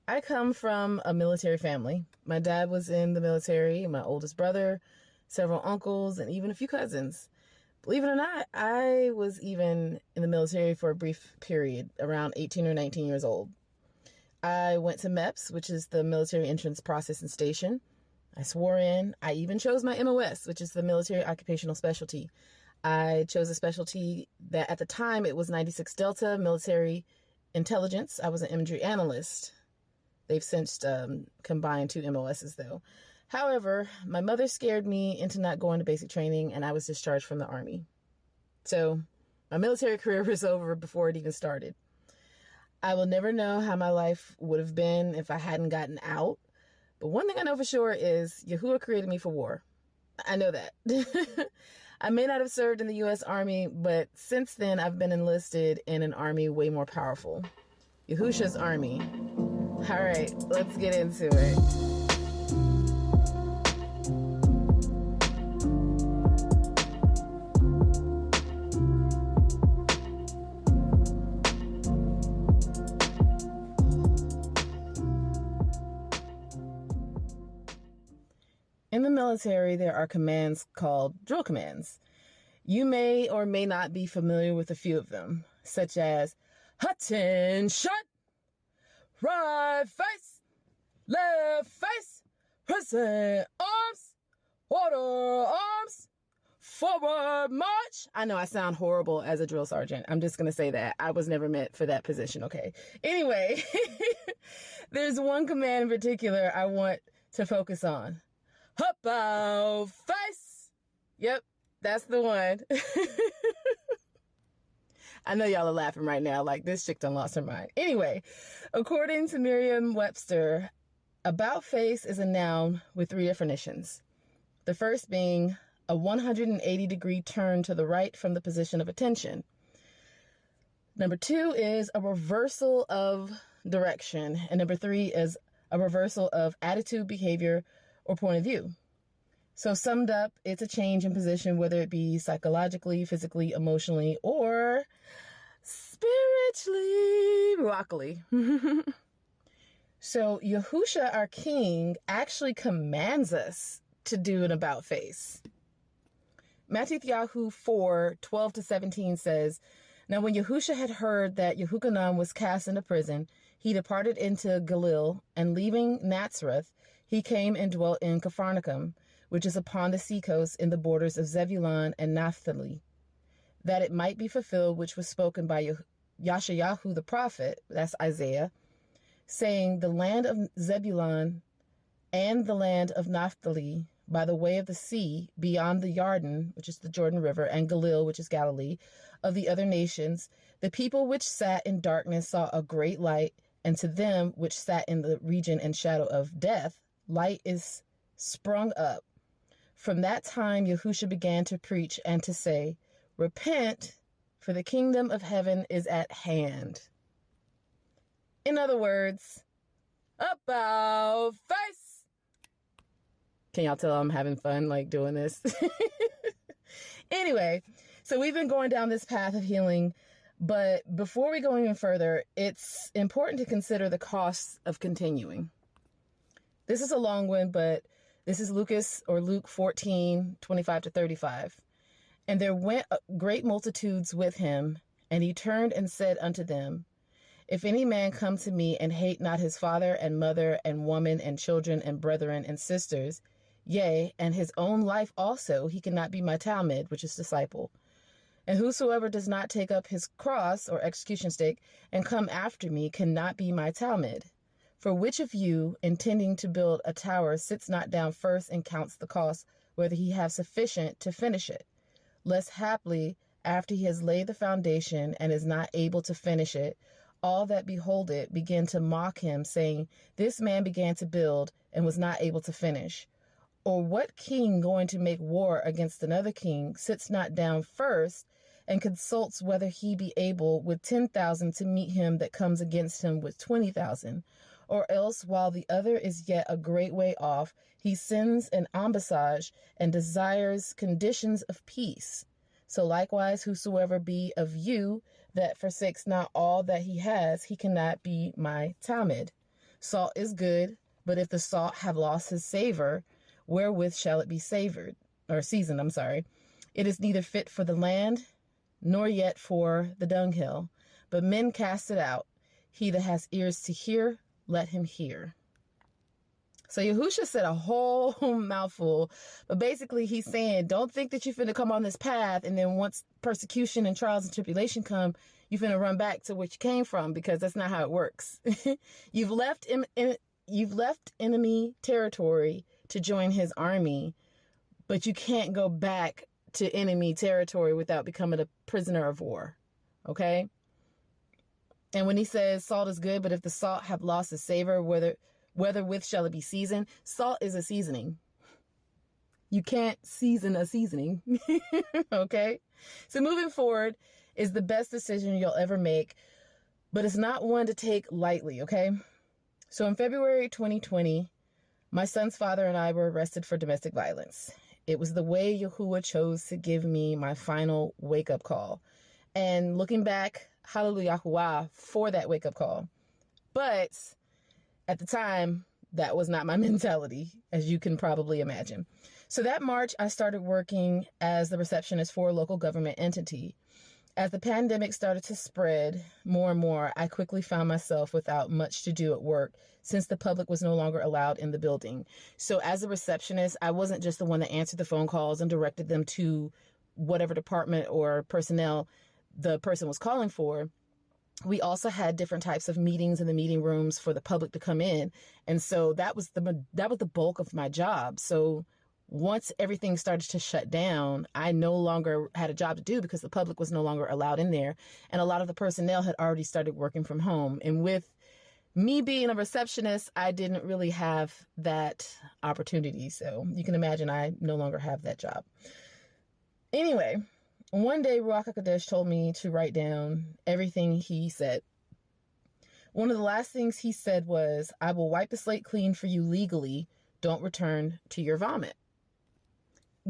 I come from a military family. My dad was in the military, my oldest brother, several uncles, and even a few cousins. Believe it or not, I was even in the military for a brief period, around 18 or 19 years old. I went to MEPS, which is the Military Entrance Process and Station. I swore in. I even chose my MOS, which is the Military Occupational Specialty. I chose a specialty that at the time it was 96 Delta, Military Intelligence. I was an imagery analyst. They've since combined two MOSs though. However, my mother scared me into not going to basic training and I was discharged from the Army. So my military career was over before it even started. I will never know how my life would have been if I hadn't gotten out. But one thing I know for sure is Yahuwah created me for war. I know that. I may not have served in the U.S. Army, but since then I've been enlisted in an army way more powerful. Yahusha's army. All right, let's get into it. In the military, there are commands called drill commands. You may or may not be familiar with a few of them, such as attention, right face, left face, present arms, order arms, forward march. I know I sound horrible as a drill sergeant. I'm just going to say that. I was never meant for that position, okay? Anyway, there's one command in particular I want to focus on. About face. Yep, that's the one. I know y'all are laughing right now like this chick done lost her mind. Anyway, according to Merriam-Webster, about face is a noun with three definitions. The first being a 180-degree turn to the right from the position of attention. Number two is a reversal of direction. And number three is a reversal of attitude, behavior, or point of view. So summed up, it's a change in position, whether it be psychologically, physically, emotionally, or spiritually, broccoli. So Yahusha, our king, actually commands us to do an about face. Matthew 4:12-17 says, Now when Yahusha had heard that Yehochanan was cast into prison, he departed into Galilee, and leaving Nazareth, he came and dwelt in Capharnaum, which is upon the seacoast in the borders of Zebulun and Naphtali, that it might be fulfilled which was spoken by Yeshayahu the prophet, that's Isaiah, saying, The land of Zebulun and the land of Naphtali, by the way of the sea, beyond the Jordan, which is the Jordan River, and Galilee, which is Galilee, of the other nations, the people which sat in darkness saw a great light, and to them which sat in the region and shadow of death, light is sprung up. From that time Yahusha began to preach and to say, Repent, for the kingdom of heaven is at hand. In other words, about face. Can y'all tell I'm having fun like doing this? Anyway, so we've been going down this path of healing, but before we go even further, it's important to consider the costs of continuing. This is a long one, but this is Luke 14:25-35. And there went great multitudes with him, and he turned and said unto them, If any man come to me and hate not his father and mother and woman and children and brethren and sisters, yea, and his own life also, he cannot be my Talmud, which is disciple. And whosoever does not take up his cross or execution stake and come after me cannot be my Talmud. For which of you, intending to build a tower, sits not down first and counts the cost, whether he have sufficient to finish it? Lest haply, after he has laid the foundation and is not able to finish it, all that behold it begin to mock him, saying, This man began to build and was not able to finish. Or what king going to make war against another king sits not down first and consults whether he be able with 10,000 to meet him that comes against him with 20,000? Or else, while the other is yet a great way off, he sends an ambassage and desires conditions of peace. So likewise, whosoever be of you that forsakes not all that he has, he cannot be my Talmud. Salt is good, but if the salt have lost his savor, wherewith shall it be savored, or seasoned, I'm sorry. It is neither fit for the land, nor yet for the dunghill, but men cast it out. He that has ears to hear, let him hear. So Yahusha said a whole mouthful, but basically he's saying, don't think that you're finna come on this path, and then once persecution and trials and tribulation come, you're finna run back to what you came from, because that's not how it works. You've left enemy territory to join his army, but you can't go back to enemy territory without becoming a prisoner of war. Okay? And when he says salt is good, but if the salt have lost its savor, whether with shall it be seasoned? Salt is a seasoning. You can't season a seasoning. Okay? So moving forward is the best decision you'll ever make, but it's not one to take lightly, okay? So in February 2020, my son's father and I were arrested for domestic violence. It was the way Yahuwah chose to give me my final wake-up call. And looking back, hallelujah for that wake-up call. But at the time, that was not my mentality, as you can probably imagine. So that March, I started working as the receptionist for a local government entity. As the pandemic started to spread more and more, I quickly found myself without much to do at work since the public was no longer allowed in the building. So as a receptionist, I wasn't just the one that answered the phone calls and directed them to whatever department or personnel the person was calling for. We also had different types of meetings in the meeting rooms for the public to come in. And so that was the bulk of my job. So once everything started to shut down, I no longer had a job to do because the public was no longer allowed in there. And a lot of the personnel had already started working from home. And with me being a receptionist, I didn't really have that opportunity. So you can imagine I no longer have that job. Anyway, one day, Ruach HaKodesh told me to write down everything he said. One of the last things he said was, I will wipe the slate clean for you legally. Don't return to your vomit.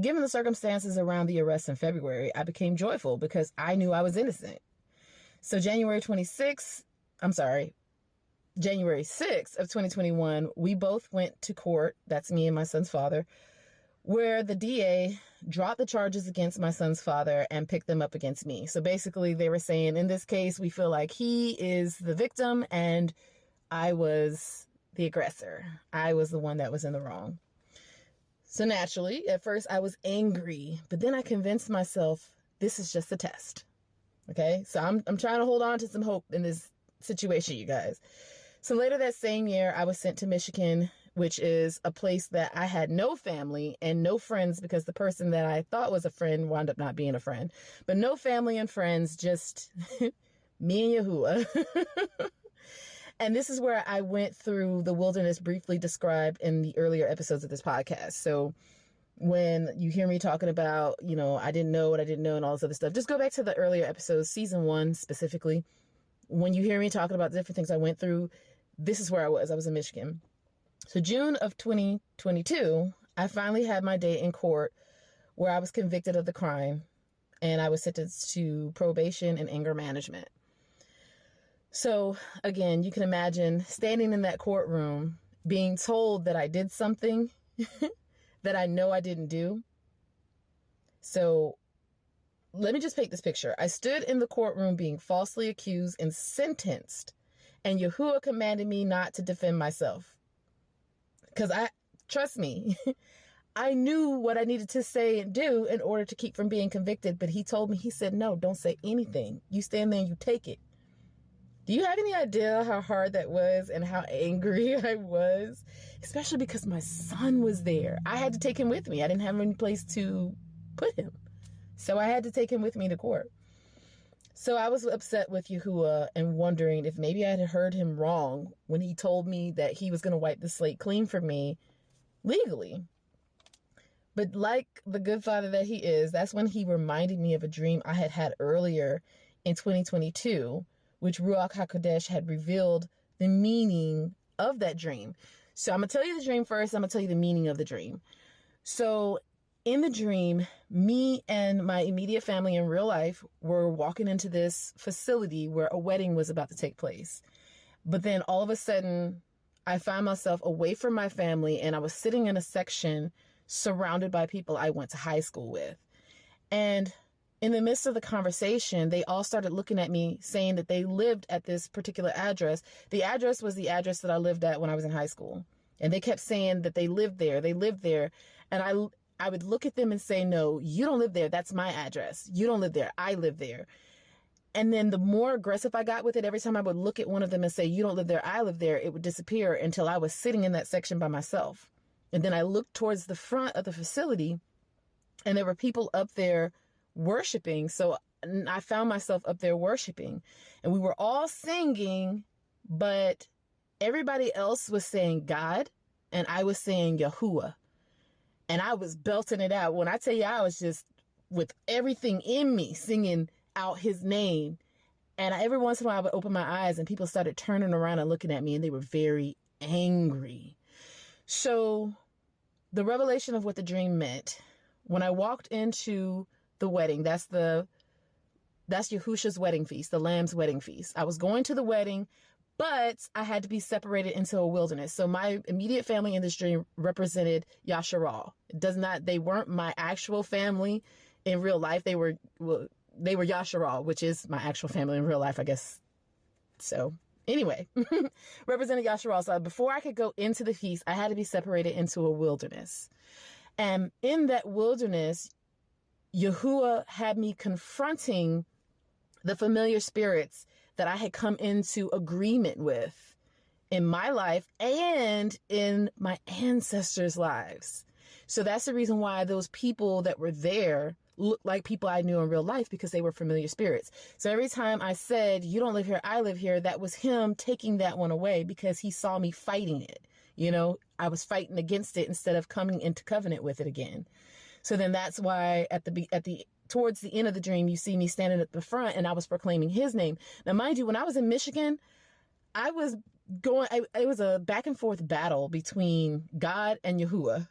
Given the circumstances around the arrest in February, I became joyful because I knew I was innocent. So January 6th of 2021, we both went to court. That's me and my son's father, where the DA dropped the charges against my son's father and picked them up against me. So basically they were saying, in this case, we feel like he is the victim and I was the aggressor. I was the one that was in the wrong. So naturally, at first I was angry, but then I convinced myself this is just a test. Okay? So I'm trying to hold on to some hope in this situation, you guys. So later that same year, I was sent to Michigan, which is a place that I had no family and no friends because the person that I thought was a friend wound up not being a friend. But no family and friends, just me and Yahuwah. And this is where I went through the wilderness briefly described in the earlier episodes of this podcast. So when you hear me talking about, I didn't know what I didn't know and all this other stuff, just go back to the earlier episodes, season 1 specifically. When you hear me talking about the different things I went through, this is where I was. I was in Michigan. So June of 2022, I finally had my day in court where I was convicted of the crime and I was sentenced to probation and anger management. So again, you can imagine standing in that courtroom being told that I did something that I know I didn't do. So let me just paint this picture. I stood in the courtroom being falsely accused and sentenced, and Yahuwah commanded me not to defend myself. Because trust me, I knew what I needed to say and do in order to keep from being convicted. But he told me, he said, no, don't say anything. You stand there and you take it. Do you have any idea how hard that was and how angry I was? Especially because my son was there. I had to take him with me. I didn't have any place to put him. So I had to take him with me to court. So I was upset with Yahuwah and wondering if maybe I had heard him wrong when he told me that he was going to wipe the slate clean for me legally. But like the good father that he is, that's when he reminded me of a dream I had had earlier in 2022, which Ruach HaKodesh had revealed the meaning of that dream. So I'm going to tell you the dream first. I'm going to tell you the meaning of the dream. So in the dream, me and my immediate family in real life were walking into this facility where a wedding was about to take place. But then all of a sudden, I found myself away from my family, and I was sitting in a section surrounded by people I went to high school with. And in the midst of the conversation, they all started looking at me saying that they lived at this particular address. The address was the address that I lived at when I was in high school. And they kept saying that they lived there. They lived there. And I would look at them and say, no, you don't live there. That's my address. You don't live there. I live there. And then the more aggressive I got with it, every time I would look at one of them and say, you don't live there, I live there, it would disappear until I was sitting in that section by myself. And then I looked towards the front of the facility, and there were people up there worshiping. So I found myself up there worshiping, and we were all singing, but everybody else was saying God, and I was saying Yahuwah. And I was belting it out. When I tell you, I was just with everything in me singing out his name. And every once in a while I would open my eyes and people started turning around and looking at me, and they were very angry. So the revelation of what the dream meant, when I walked into the wedding, that's Yahusha's wedding feast, the Lamb's wedding feast. I was going to the wedding, but I had to be separated into a wilderness. So my immediate family in this dream represented Yasharal. They weren't my actual family in real life. They were Yasharal, which is my actual family in real life, I guess. So anyway, represented Yasharal. So before I could go into the feast, I had to be separated into a wilderness. And in that wilderness, Yahuwah had me confronting the familiar spirits that I had come into agreement with in my life and in my ancestors' lives. So that's the reason why those people that were there looked like people I knew in real life, because they were familiar spirits. So every time I said, you don't live here, I live here, that was him taking that one away, because he saw me fighting it. You know, I was fighting against it instead of coming into covenant with it again. So then that's why towards the end of the dream, you see me standing at the front and I was proclaiming his name. Now, mind you, when I was in Michigan, it was a back and forth battle between God and Yahuwah,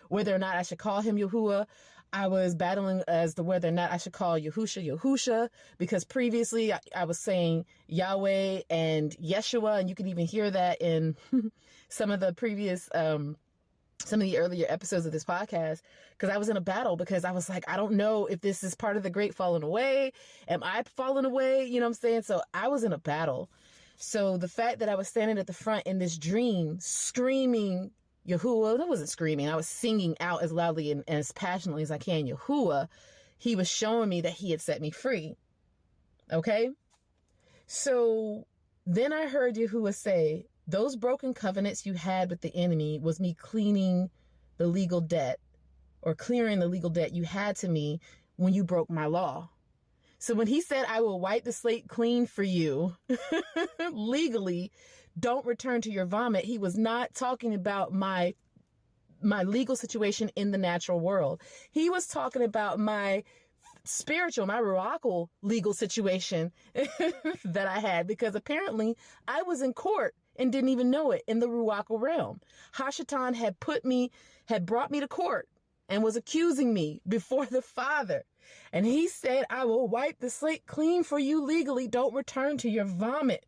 whether or not I should call him Yahuwah. I was battling as to whether or not I should call Yahusha, because previously I was saying Yahweh and Yeshua, and you can even hear that in some of the earlier episodes of this podcast, because I was in a battle, because I was like, I don't know if this is part of the great falling away. Am I falling away? You know what I'm saying? So I was in a battle. So the fact that I was standing at the front in this dream, screaming Yahuwah, I wasn't screaming, I was singing out as loudly and as passionately as I can, Yahuwah, he was showing me that he had set me free. Okay? So then I heard Yahuwah say, those broken covenants you had with the enemy was me clearing the legal debt you had to me when you broke my law. So when he said, I will wipe the slate clean for you legally, don't return to your vomit, he was not talking about my legal situation in the natural world. He was talking about my spiritual, my ruachal legal situation that I had, because apparently I was in court and didn't even know it in the ruachal realm. Hashatan had brought me to court and was accusing me before the Father. And he said, I will wipe the slate clean for you legally. Don't return to your vomit.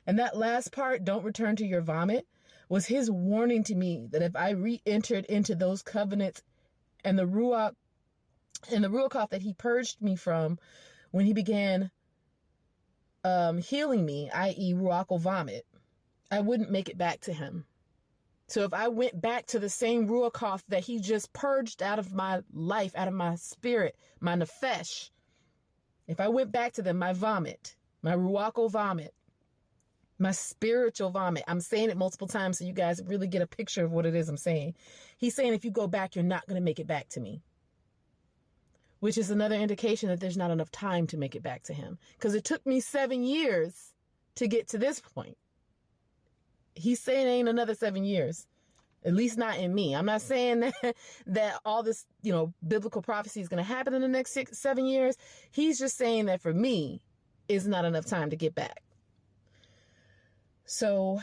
And that last part, don't return to your vomit, was his warning to me that if I re-entered into those covenants and the ruach that he purged me from when he began healing me, i.e. ruachal vomit, I wouldn't make it back to him. So if I went back to the same ruach that he just purged out of my life, out of my spirit, my nefesh, if I went back to them, my vomit, my ruachal vomit, my spiritual vomit, I'm saying it multiple times so you guys really get a picture of what it is I'm saying. He's saying, if you go back, you're not going to make it back to me. Which is another indication that there's not enough time to make it back to him. Because it took me 7 years to get to this point. He's saying it ain't another 7 years. At least not in me. I'm not saying that all this, biblical prophecy is going to happen in the next 7 years. He's just saying that for me, it's not enough time to get back. So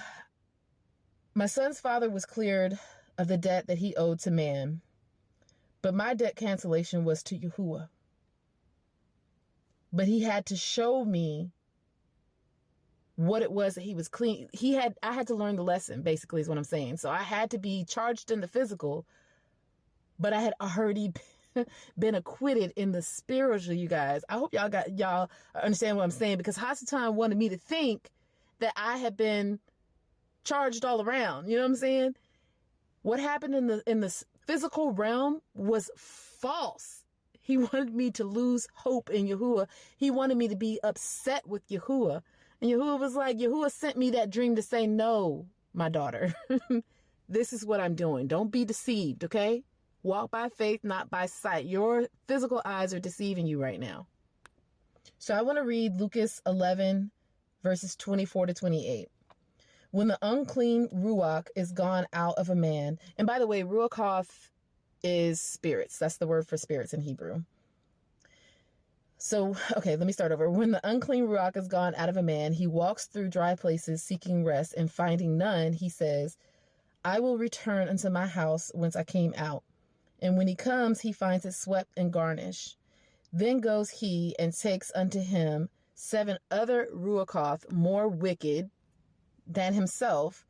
my son's father was cleared of the debt that he owed to man, but my debt cancellation was to Yahuwah. But he had to show me what it was that he was clean. I had to learn the lesson, basically, is what I'm saying. So I had to be charged in the physical, but I had already been acquitted in the spiritual, you guys. I hope y'all understand what I'm saying, because Hasatan wanted me to think that I had been charged all around. You know what I'm saying? What happened in the physical realm was false. He wanted me to lose hope in Yahuwah. He wanted me to be upset with Yahuwah. And Yahuwah was like, Yahuwah sent me that dream to say, no, my daughter, this is what I'm doing. Don't be deceived, okay? Walk by faith, not by sight. Your physical eyes are deceiving you right now. So I want to read Lucas 11, verses 24 to 28. When the unclean ruach is gone out of a man, and by the way, ruach is spirits. That's the word for spirits in Hebrew. So, okay, let me start over. When the unclean ruach is gone out of a man, he walks through dry places seeking rest, and finding none, he says, I will return unto my house whence I came out. And when he comes, he finds it swept and garnished. Then goes he and takes unto him 7 other ruachoth more wicked than himself,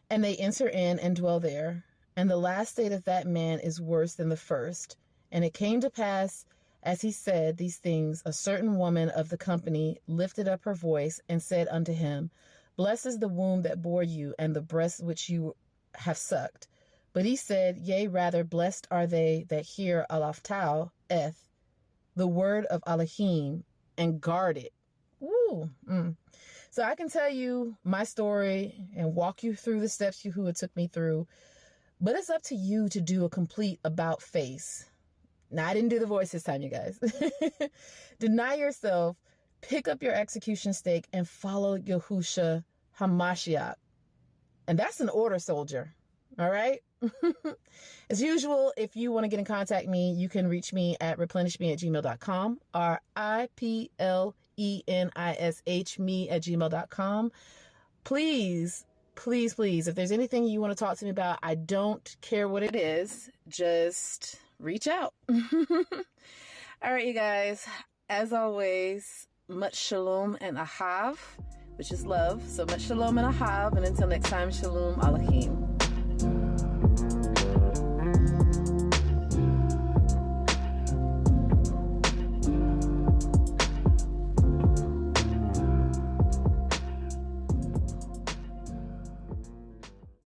and they enter in and dwell there. And the last state of that man is worse than the first. And it came to pass, as he said these things, a certain woman of the company lifted up her voice and said unto him, Blessed is the womb that bore you, and the breast which you have sucked. But he said, Yea, rather, blessed are they that hear alaftau, the word of Elohim, and guard it. Woo! So I can tell you my story and walk you through the steps Yahuwah took me through, but it's up to you to do a complete about face. Now, I didn't do the voice this time, you guys. Deny yourself, pick up your execution stake, and follow Yahusha HaMashiyakh. And that's an order, soldier. All right? As usual, if you want to get in contact with me, you can reach me at replenishme@gmail.com, RIPLENISH me@gmail.com. Please, please, please, if there's anything you want to talk to me about, I don't care what it is, just reach out. All right, you guys, as always, much shalom and ahav, which is love. So much shalom and ahav, and until next time, shalom Elohim.